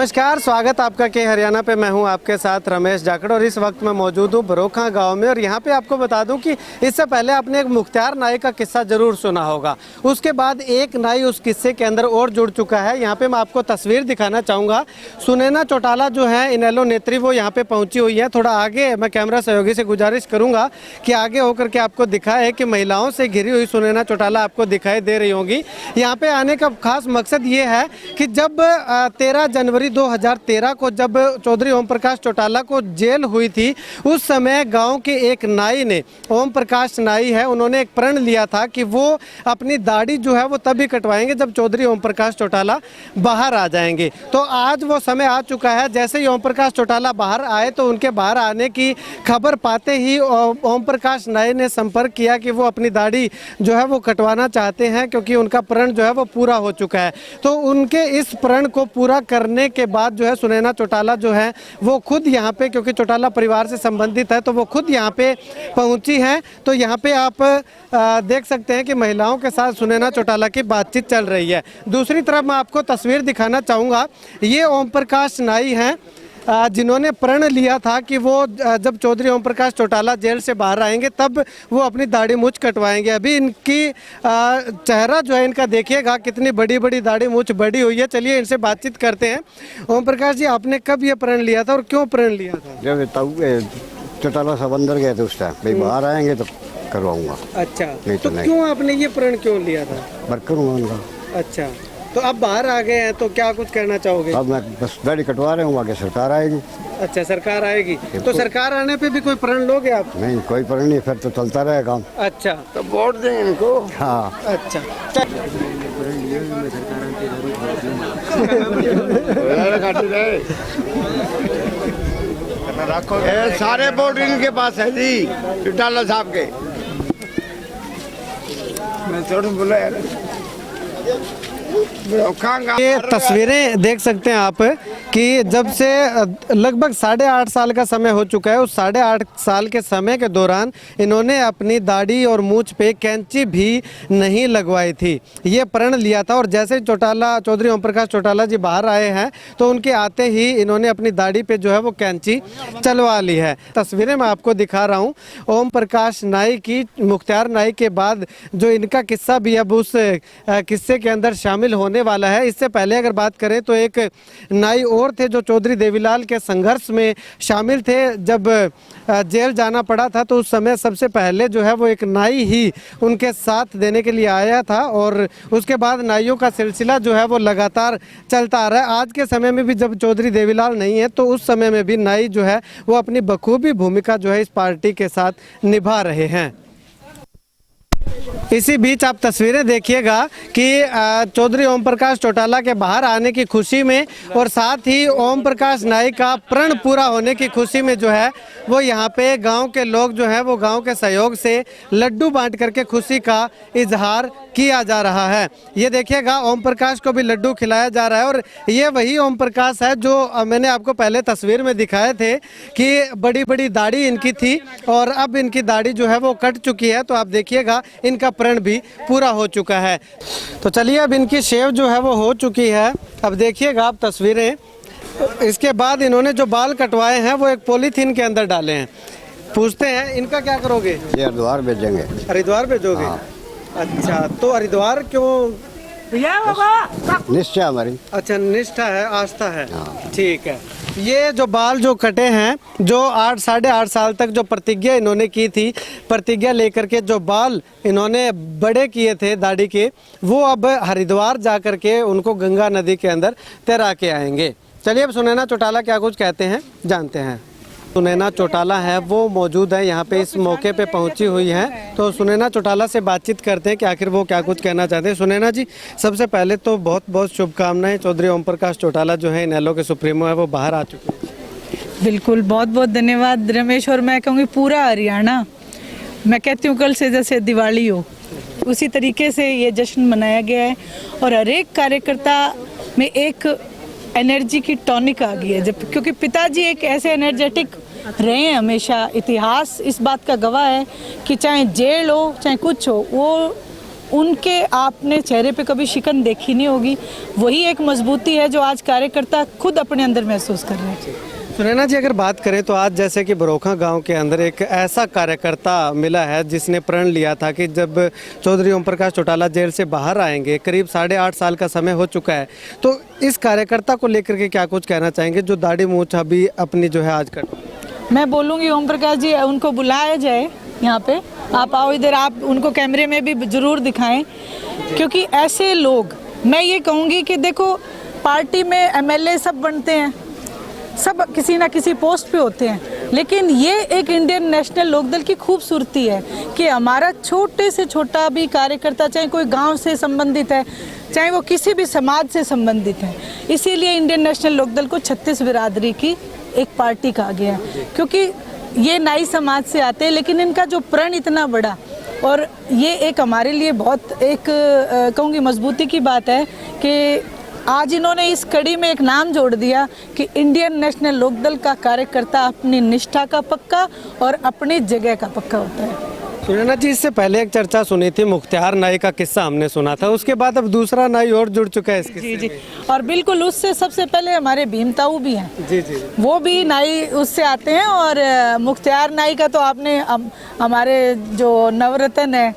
नमस्कार, स्वागत आपका के हरियाणा पे। मैं हूं आपके साथ रमेश जाखड़ और इस वक्त मैं मौजूद हूं बरोखा गांव में। और यहां पे आपको बता दूं कि इससे पहले आपने एक मुख्तार नाई का किस्सा जरूर सुना होगा। उसके बाद एक नाई उस किस्से के अंदर और जुड़ चुका है। यहां पे मैं आपको तस्वीर दिखाना चाहूँगा। सुनैना चौटाला जो है इनेलो नेत्री, वो यहाँ पे पहुँची हुई है। थोड़ा आगे मैं कैमरा सहयोगी से गुजारिश करूँगा कि आगे होकर के आपको दिखाए कि महिलाओं से घिरी हुई सुनैना चौटाला आपको दिखाई दे रही होगी। यहाँ पे आने का खास मकसद ये है कि जब 13 जनवरी 2013 को जब चौधरी ओम प्रकाश चौटाला को जेल हुई थी, उस समय गांव के एक नाई ने, ओम प्रकाश नाई है, उन्होंने एक प्रण लिया था कि वो अपनी दाढ़ी जो है वो तभी कटवाएंगे जब चौधरी ओम प्रकाश चौटाला बाहर आ जाएंगे। तो आज वो समय आ चुका है। जैसे ही ओम प्रकाश चौटाला बाहर आए तो उनके बाहर आने की खबर पाते ही ओम प्रकाश नाई ने संपर्क किया कि वो अपनी दाढ़ी जो है वो कटवाना चाहते हैं, क्योंकि उनका प्रण जो है वो पूरा हो चुका है। तो उनके इस प्रण को पूरा करने के बाद जो है सुनैना चौटाला जो है वो खुद यहाँ पे, क्योंकि चौटाला परिवार से संबंधित है, तो वो खुद यहाँ पे पहुँची हैं। तो यहाँ पे आप देख सकते हैं कि महिलाओं के साथ सुनैना चौटाला की बातचीत चल रही है। दूसरी तरफ मैं आपको तस्वीर दिखाना चाहूँगा। ये ओम प्रकाश नाई हैं जिन्होंने प्रण लिया था कि वो जब चौधरी ओम प्रकाश चौटाला जेल से बाहर आएंगे तब वो अपनी दाढ़ी मूछ कटवाएंगे। अभी इनकी चेहरा जो है इनका देखिएगा, कितनी बड़ी बड़ी दाढ़ी मूछ बड़ी हुई है। चलिए इनसे बातचीत करते हैं। ओम प्रकाश जी, आपने कब ये प्रण लिया था और क्यों प्रण लिया था? जब चौटाला साहब अंदर गए थे उस टाइम, भाई बाहर आएंगे तो करवाऊंगा। अच्छा, नहीं तो नहीं। क्यों आपने ये प्रण क्यों लिया था? करूँगा उनका। अच्छा, तो अब बाहर आ गए हैं तो क्या कुछ कहना चाहोगे? अब मैं बस दाढ़ी कटवा रहा हूँ, आगे सरकार आएगी। अच्छा, सरकार आएगी तो सरकार आने पे भी कोई प्रण लोगे आप? नहीं, कोई प्रण नहीं, फिर तो चलता रहे काम। अच्छा, तो वोट दें इनको। हाँ, अच्छा। सारे वोट इनके पास है जी, चौटाला साहब के। मैं थोड़ा बोला यार। ये तस्वीरें देख सकते हैं आप कि जब से लगभग 8.5 साल का समय हो चुका है। उस 8.5 साल के समय के दौरान इन्होंने अपनी दाढ़ी और मूंछ पे कैंची भी नहीं लगवाई थी। ये प्रण लिया था। और जैसे चौधरी ओम प्रकाश चौटाला जी बाहर आए हैं तो उनके आते ही इन्होंने अपनी दाढ़ी पे जो है वो कैंची चलवा ली है। तस्वीरें मैं आपको दिखा रहा हूँ ओम प्रकाश नाई की। मुख्तार नाई के बाद जो इनका किस्सा भी अब उस किस्से के अंदर शामिल होने वाला है। इससे पहले अगर बात करें तो एक नाई और थे जो चौधरी देवीलाल के संघर्ष में शामिल थे। जब जेल जाना पड़ा था तो उस समय सबसे पहले जो है वो एक नाई ही उनके साथ देने के लिए आया था और उसके बाद नाइयों का सिलसिला जो है वो लगातार चलता आ रहा है। आज के समय में भी जब चौधरी देवीलाल नहीं है तो उस समय में भी नाई जो है वो अपनी बखूबी भूमिका जो है इस पार्टी के साथ निभा रहे हैं। इसी बीच आप तस्वीरें देखिएगा कि चौधरी ओम प्रकाश चौटाला के बाहर आने की खुशी में और साथ ही ओम प्रकाश नाई का प्रण पूरा होने की खुशी में जो है वो यहाँ पे गांव के लोग जो है वो गांव के सहयोग से लड्डू बांट करके खुशी का इजहार किया जा रहा है। ये देखिएगा, ओम प्रकाश को भी लड्डू खिलाया जा रहा है। और ये वही ओम प्रकाश है जो मैंने आपको पहले तस्वीर में दिखाए थे कि बड़ी बड़ी दाढ़ी इनकी थी और अब इनकी दाढ़ी जो है वो कट चुकी है। तो आप देखिएगा इनका प्रण भी पूरा हो चुका है। तो चलिए, अब इनकी शेव जो है वो हो चुकी है। अब देखिएगा आप तस्वीरें। इसके बाद इन्होंने जो बाल कटवाए हैं वो एक पॉलीथीन के अंदर डाले हैं। पूछते हैं इनका क्या करोगे? ये हरिद्वार भेजेंगे। हरिद्वार भेजोगे? हाँ। अच्छा, तो हरिद्वार क्यों? निश्चय हमारी। अच्छा, निष्ठा है, आस्था है। हाँ। ठीक है। ये जो बाल जो कटे हैं, जो 8-8.5 साल तक जो प्रतिज्ञा इन्होंने की थी, प्रतिज्ञा लेकर के जो बाल इन्होंने बड़े किए थे दाढ़ी के, वो अब हरिद्वार जा कर के उनको गंगा नदी के अंदर तैरा के आएंगे। चलिए, अब सुनैना चौटाला क्या कुछ कहते हैं जानते हैं। सुनैना चौटाला है वो मौजूद है यहाँ पे, इस मौके पे पहुँची हुई है। तो सुनैना चौटाला से बातचीत करते हैं कि आखिर वो क्या कुछ कहना चाहते हैं। सुनैना जी, सबसे पहले तो बहुत बहुत शुभकामनाएं। चौधरी ओम प्रकाश चौटाला जो है इनेलो के सुप्रीमो है, वो बाहर आ चुके हैं। बिल्कुल, बहुत बहुत धन्यवाद रमेश। और मैं कहूँगी पूरा हरियाणा, मैं कहती हूँ कल से जैसे दिवाली हो उसी तरीके से ये जश्न मनाया गया है। और हर एक कार्यकर्ता में एक एनर्जी की टॉनिक आ गई है, जब क्योंकि पिताजी एक ऐसे एनर्जेटिक रहे हैं हमेशा। इतिहास इस बात का गवाह है कि चाहे जेल हो चाहे कुछ हो, वो उनके आपने चेहरे पे कभी शिकन देखी नहीं होगी। वही एक मजबूती है जो आज कार्यकर्ता खुद अपने अंदर महसूस कर रहे हैं। सुनैना जी, अगर बात करें तो आज जैसे कि बरोखा गांव के अंदर एक ऐसा कार्यकर्ता मिला है जिसने प्रण लिया था कि जब चौधरी ओम प्रकाश चौटाला जेल से बाहर आएंगे, करीब 8.5 साल का समय हो चुका है, तो इस कार्यकर्ता को लेकर के क्या कुछ कहना चाहेंगे जो दाढ़ी मूंछ अभी अपनी जो है आज कट? मैं बोलूँगी ओम प्रकाश जी उनको बुलाया जाए यहाँ पे, आप आओ इधर, आप उनको कैमरे में भी ज़रूर दिखाएं, क्योंकि ऐसे लोग, मैं ये कहूँगी कि देखो पार्टी में एमएलए सब बनते हैं, सब किसी ना किसी पोस्ट पे होते हैं, लेकिन ये एक इंडियन नेशनल लोकदल की खूबसूरती है कि हमारा छोटे से छोटा भी कार्यकर्ता, चाहे कोई गांव से संबंधित है, चाहे वो किसी भी समाज से संबंधित है, इसीलिए इंडियन नेशनल लोकदल को 36 बिरादरी की एक पार्टी कहा गया है, क्योंकि ये नाई समाज से आते हैं, लेकिन इनका जो प्रण इतना बड़ा, और ये एक हमारे लिए बहुत एक कहूँगी मजबूती की बात है कि आज इन्होंने इस कड़ी में एक नाम जोड़ दिया कि इंडियन नेशनल लोकदल का कार्यकर्ता अपनी निष्ठा का पक्का और अपनी जगह का पक्का होता है। सुनैना जी, इससे पहले एक चर्चा सुनी थी, मुख्तार नाई का किस्सा हमने सुना था, उसके बाद अब दूसरा नाई और जुड़ चुका है इसके। जी जी, और बिल्कुल उससे सबसे पहले हमारे भीमताऊ भी हैं। जी जी, वो भी नाई उससे आते हैं, और मुख्तार नाई का तो आपने हमारे जो नवरत्न है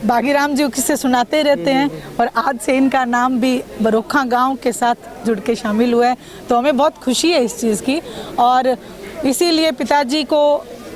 बागीराम जी किससे सुनाते रहते हैं, और आज से इनका नाम भी बरोखा गांव के साथ जुड़ के शामिल हुआ है, तो हमें बहुत खुशी है इस चीज़ की। और इसीलिए पिताजी को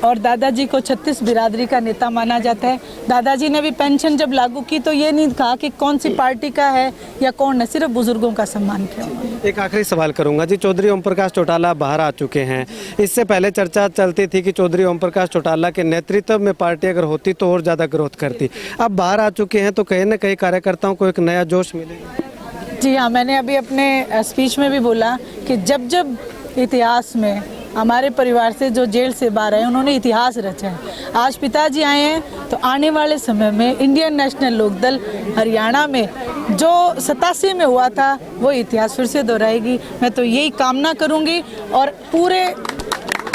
और दादाजी को 36 बिरादरी का नेता माना जाता है। दादाजी ने भी पेंशन जब लागू की तो ये नहीं कहा कि कौन सी पार्टी का है या कौन है, सिर्फ बुजुर्गों का सम्मान किया। एक आखिरी सवाल करूंगा जी, चौधरी ओम प्रकाश चौटाला बाहर आ चुके हैं, इससे पहले चर्चा चलती थी कि चौधरी ओम प्रकाश चौटाला के नेतृत्व में पार्टी अगर होती तो और ज़्यादा ग्रोथ करती, अब बाहर आ चुके हैं तो कहीं ना कहीं कार्यकर्ताओं को एक नया जोश मिलेगा? जी हाँ, मैंने अभी अपने स्पीच में भी बोला कि जब जब इतिहास में हमारे परिवार से जो जेल से बाहर आए उन्होंने इतिहास रचा है। आज पिताजी आए हैं तो आने वाले समय में इंडियन नेशनल लोकदल हरियाणा में जो 87 में हुआ था वो इतिहास फिर से दोहराएगी। मैं तो यही कामना करूंगी और पूरे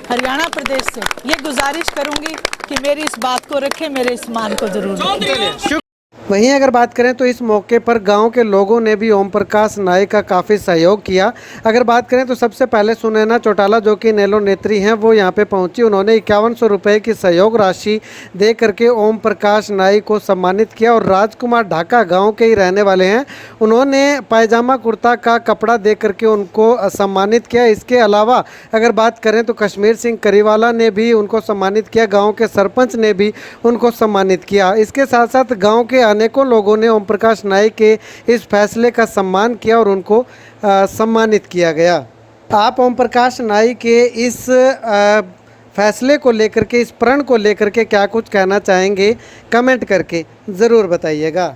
हरियाणा प्रदेश से ये गुजारिश करूंगी कि मेरी इस बात को रखें, मेरे इस मान को जरूर रखें। वहीं अगर बात करें तो इस मौके पर गांव के लोगों ने भी ओम प्रकाश नाई का काफ़ी सहयोग किया। अगर बात करें तो सबसे पहले सुनैना चौटाला जो कि नेलो नेत्री हैं वो यहां पे पहुंची, उन्होंने 5100 रुपये की सहयोग राशि दे करके ओम प्रकाश नाई को सम्मानित किया। और राजकुमार ढाका गांव के ही रहने वाले हैं, उन्होंने पायजामा कुर्ता का कपड़ा दे करके उनको सम्मानित किया। इसके अलावा अगर बात करें तो कश्मीर सिंह करीवाला ने भी उनको सम्मानित किया, गाँव के सरपंच ने भी उनको सम्मानित किया। इसके साथ साथ गाँव के अनेकों लोगों ने ओम प्रकाश नाई के इस फैसले का सम्मान किया और उनको सम्मानित किया गया। आप ओम प्रकाश नाई के इस फैसले को लेकर के, इस प्रण को लेकर के क्या कुछ कहना चाहेंगे, कमेंट करके ज़रूर बताइएगा।